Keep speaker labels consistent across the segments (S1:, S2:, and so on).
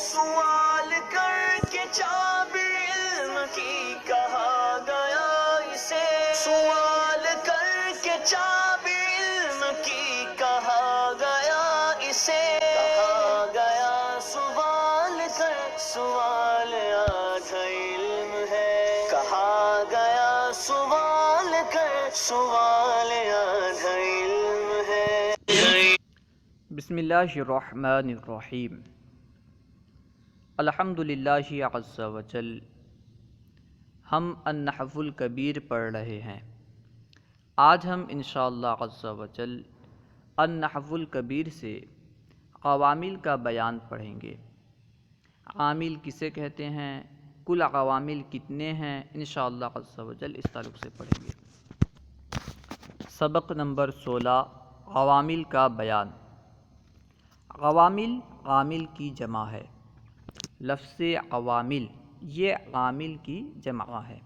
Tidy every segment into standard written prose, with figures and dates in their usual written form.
S1: سوال کر کے چابی علم کی کہا گیا اسے، سوال کر کے چابی علم کی کہا گیا اسے، کہا گیا سوال کر، سوال آدھا علم ہے، کہا گیا سوال کر، سوال آدھا علم ہے۔
S2: بسم اللہ الرحمن الرحیم۔ الحمد للہ عز وجل۔ ہم النحو الکبیر پڑھ رہے ہیں۔ آج ہم انشاءاللہ عز وجل النحو الکبیر سے عوامل کا بیان پڑھیں گے۔ عامل کسے کہتے ہیں، کل عوامل کتنے ہیں، انشاءاللہ عز وجل اس تعلق سے پڑھیں گے۔ سبق نمبر 16، عوامل کا بیان۔ عوامل عامل کی جمع ہے۔ لفظ عوامل یہ عامل کی جمع ہے۔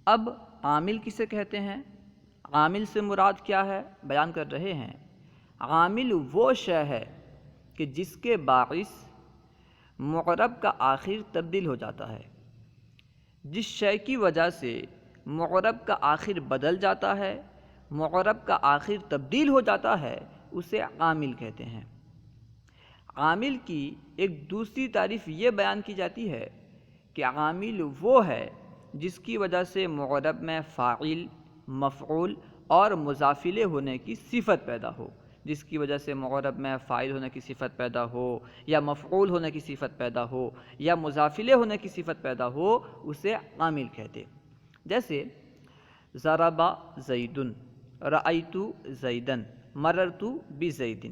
S2: اب عامل کسے کہتے ہیں، عامل سے مراد کیا ہے، بیان کر رہے ہیں۔ عامل وہ شے ہے کہ جس کے باعث معرب کا آخر تبدیل ہو جاتا ہے۔ جس شے کی وجہ سے معرب کا آخر بدل جاتا ہے، معرب کا آخر تبدیل ہو جاتا ہے، اسے عامل کہتے ہیں۔ عامل کی ایک دوسری تعریف یہ بیان کی جاتی ہے کہ عامل وہ ہے جس کی وجہ سے معرب میں فاعل، مفعول اور مضاف الیہ ہونے کی صفت پیدا ہو۔ جس کی وجہ سے معرب میں فاعل ہونے کی صفت پیدا ہو، یا مفعول ہونے کی صفت پیدا ہو، یا مضاف الیہ ہونے کی صفت پیدا ہو، اسے عامل کہتے۔ جیسے ضرب زید، رأیت زیدا، مررت بزید۔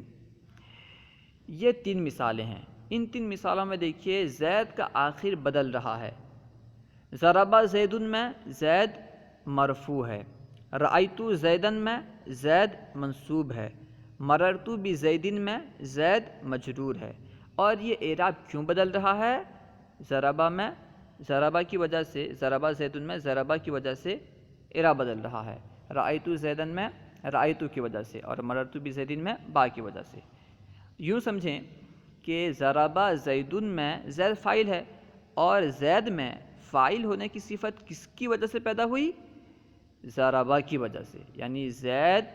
S2: یہ تین مثالیں ہیں۔ ان تین مثالوں میں دیکھیے زید کا آخر بدل رہا ہے۔ ضرب زید میں زید مرفوع ہے، رأیت زیدا میں زید منصوب ہے، مررت بزید میں زید مجرور ہے۔ اور یہ اعراب کیوں بدل رہا ہے؟ ضربہ میں ضربہ کی وجہ سے، ضرب زید میں ضربہ کی وجہ سے اعراب بدل رہا ہے، رأیت زیدا میں رأیت کی وجہ سے، اور مررت بزید میں با کی وجہ سے۔ یوں سمجھیں کہ ضرب زید میں زید فاعل ہے، اور زید میں فاعل ہونے کی صفت کس کی وجہ سے پیدا ہوئی؟ ضربہ کی وجہ سے، یعنی زید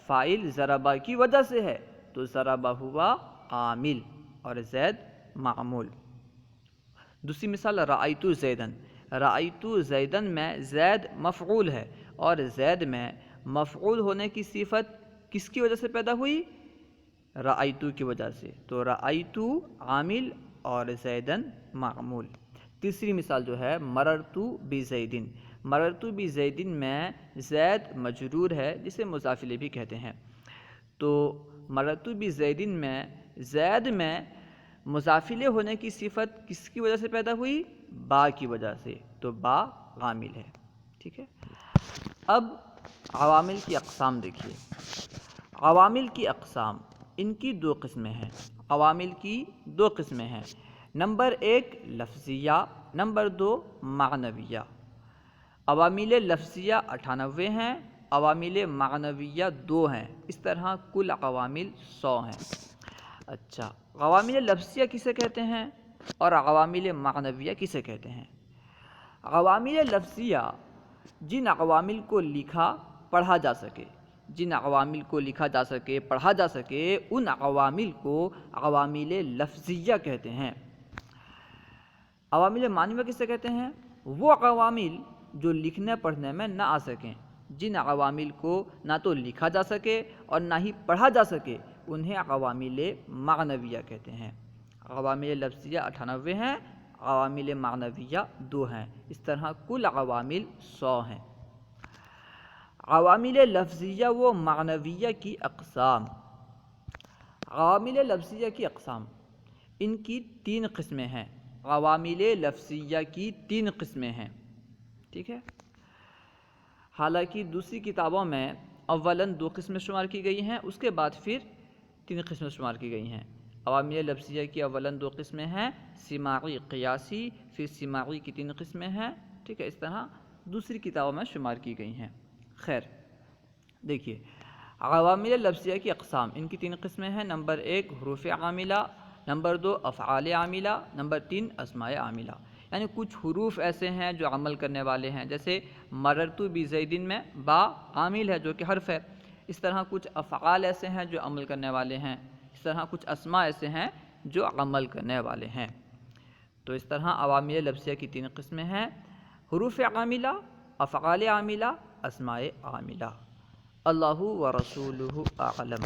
S2: فاعل ضربہ کی وجہ سے ہے، تو ضربہ ہوا عامل اور زید معمول۔ دوسری مثال رأیت زیدا، رأیت زیدا میں زید مفعول ہے، اور زید میں مفعول ہونے کی صفت کس کی وجہ سے پیدا ہوئی؟ رأیت کی وجہ سے، تو رأیت عامل اور زیدن معمول۔ تیسری مثال جو ہے مررت بزید، مررت بزید میں زید مجرور ہے، جسے مضاف الیہ بھی کہتے ہیں۔ تو مررت بزید میں زید میں مضاف الیہ ہونے کی صفت کس کی وجہ سے پیدا ہوئی؟ با کی وجہ سے، تو با عامل ہے۔ ٹھیک ہے۔ اب عوامل کی اقسام دیکھیے۔ عوامل کی اقسام، ان کی دو قسمیں ہیں۔ عوامل کی دو قسمیں ہیں، نمبر 1 لفظیہ، نمبر 2 معنویہ۔ عوامل لفظیہ 98 ہیں، عوامل معنویہ 2 ہیں، اس طرح کل عوامل 100 ہیں۔ اچھا، عوامل لفظیہ کسے کہتے ہیں اور عوامل معنویہ کسے کہتے ہیں؟ عوامل لفظیہ جن عوامل کو لکھا پڑھا جا سکے، جن عوامل کو لکھا جا سکے پڑھا جا سکے، ان عوامل کو عوامل لفظیہ کہتے ہیں۔ عوامل معنویہ کسے کہتے ہیں؟ وہ عوامل جو لکھنے پڑھنے میں نہ آ سکیں، جن عوامل کو نہ تو لکھا جا سکے اور نہ ہی پڑھا جا سکے، انہیں عوامل معنویہ کہتے ہیں۔ عوامل لفظیہ 98 ہیں، عوامل معنویہ 2 ہیں، اس طرح کل عوامل 100 ہیں۔ عوامل لفظیہ و معنویہ کی اقسام۔ عوامل لفظیہ کی اقسام، ان کی 3 قسمیں ہیں۔ عوامل لفظیہ کی 3 قسمیں ہیں، ٹھیک ہے۔ حالانکہ دوسری کتابوں میں اولاً 2 قسمیں شمار کی گئی ہیں، اس کے بعد پھر 3 قسمیں شمار کی گئی ہیں۔ عوامل لفظیہ کی اولاً 2 قسمیں ہیں، سماعی قیاسی، پھر سماعی کی 3 قسمیں ہیں، ٹھیک ہے۔ اس طرح دوسری کتابوں میں شمار کی گئی ہیں۔ خیر، دیکھیے عوامل لفظیہ کی اقسام، ان کی 3 قسمیں ہیں۔ نمبر 1 حروف عاملہ، نمبر 2 افعال عاملہ، نمبر 3 اسماء عاملہ۔ یعنی کچھ حروف ایسے ہیں جو عمل کرنے والے ہیں، جیسے مررت بزید میں با عامل ہے جو کہ حرف ہے۔ اس طرح کچھ افعال ایسے ہیں جو عمل کرنے والے ہیں، اس طرح کچھ اسماء ایسے ہیں جو عمل کرنے والے ہیں۔ تو اس طرح عوامل لفظیہ کی 3 قسمیں ہیں: حروف عاملہ، افعال عاملہ، اسماء عاملہ۔ اللہ و رسولہ اعلم۔